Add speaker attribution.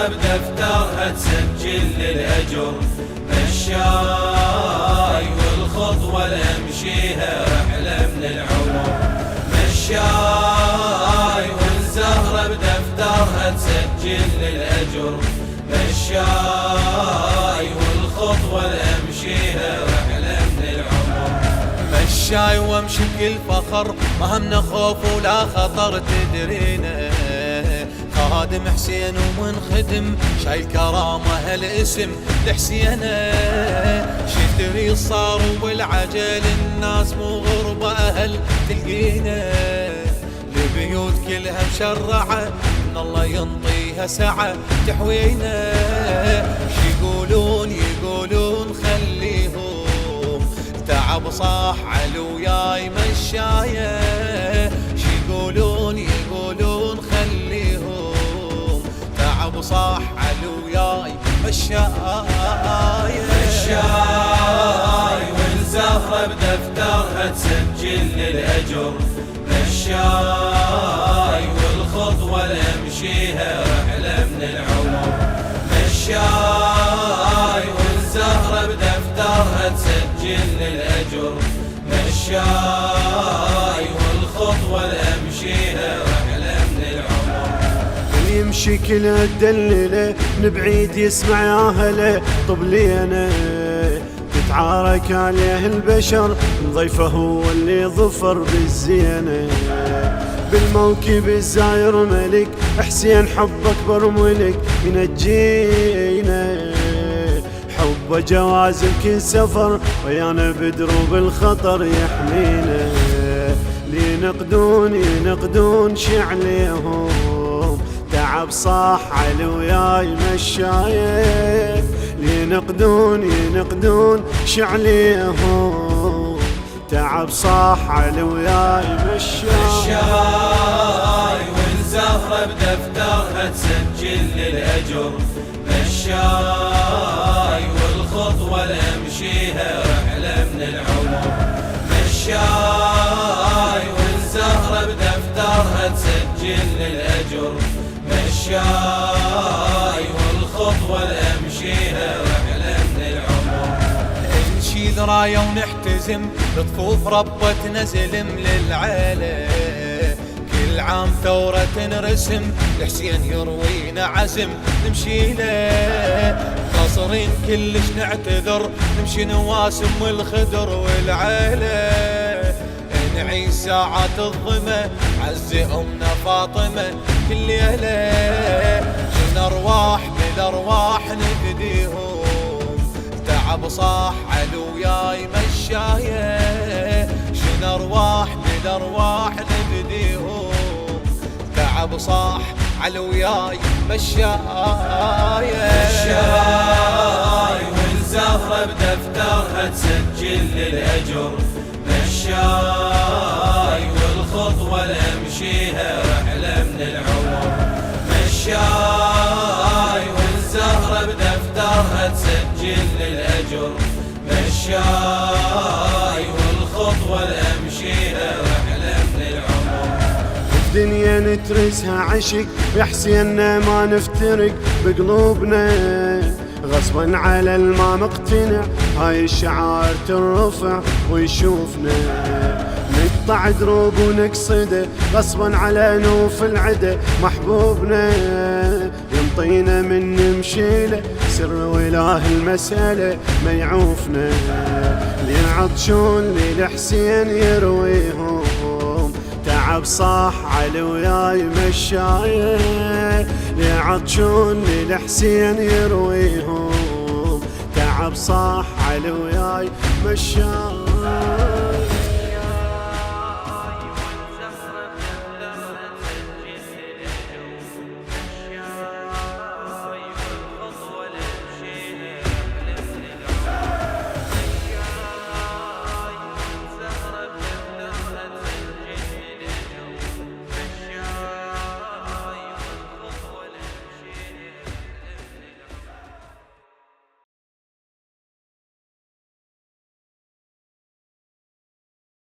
Speaker 1: الزهرة بدفترها تسجل للأجر، مشاي والخطوة اللي امشيها رحلة من العمر، مشاي والزهرة بدفترها تسجل للأجر، مشاي والخطوة اللي امشيها رحلة من العمر،
Speaker 2: مشاي وامشي بكل فخر ما همنا خوف ولا خطر تدرينا، خادم حسين ومنخدم شايل كرامة هالاسم لحسينه، شتري صار والعجل الناس مو غربة أهل تلقينا، البيوت كلها مشرعة ان الله ينطيها سعة تحوينا، يقولون خليهم تعب صاح علو وياي مشايه، يقولون خليهم تعب صاح علو وياي مشايه،
Speaker 1: مشاي والزهرة بدفترها تسجل للأجر، مشاي والخطوة اللي امشيها رحلة من العمر، مشاي والزهرة بدفترها تسجل للأجر، مشاي والخطوة اللي امشيها رحلة من العمر،
Speaker 3: يمشي كله تدلله من بعيد يسمع يا هلا طب لي انا، تتعارك عليه البشر ضيفه هو اللي ظفر بالزينه، بالموكب الزاير ملك حسين حب اكبر ملك ينجينا، حب جواز كل سفر ويانا بدروب الخطر يحمينا، ينقدون شعليهم تعب صاح على وياي مشايه، ينقدون شعليهم تعب صاح على وياي مشاي،
Speaker 1: والزهرة بدفترها تسجل للأجر، مشاي والخطوة اللي امشيها رحلة من العمر، مشاي والزهرة بدفترها تسجل للأجر، مشاي والخطوة اللي امشيها رحلة من العمر،
Speaker 2: نشيل راية ونحتزم بطفوف ربة نزلم للعالم، كل عام ثورة تنرسم لحسين يروينا عزم نمشي له، قاصرين كلش نعتذر نمشي نواسم الخدر والعيلة، نعيش ساعات الظما عزي أمنا فاطمة كل ليلة، جن أرواح بالأرواح نفديهم تعب صاح علو وياي مشايه، جن أرواح بالأرواح نفديهم تعب صاح علو وياي مشايه،
Speaker 1: مشاي والزهرة بدفترها تسجل للأجر، مشاي والخطوة اللي امشيها رحلة من العمر، مشاي والزهرة بدفترها تسجل للأجر، مشاي والخطوة اللي امشيها رحلة من العمر،
Speaker 3: الدنيا نترسها عشق يا حسيننا ما نفترق بقلوبنا، غصبا على الما مقتنع هاي الشعائر ترفع ويشوفنا، نقطع دروب ونقصده غصبا على نوف العدا محبوبنا، ينطينا من نمشيله سر وإله المسألة ما يعوفنا، ليعطشون للحسين يرويهم تعب صاح على وياي مشايه، ليعطشون للحسين يرويهم تعب صاح على وياي مشايه.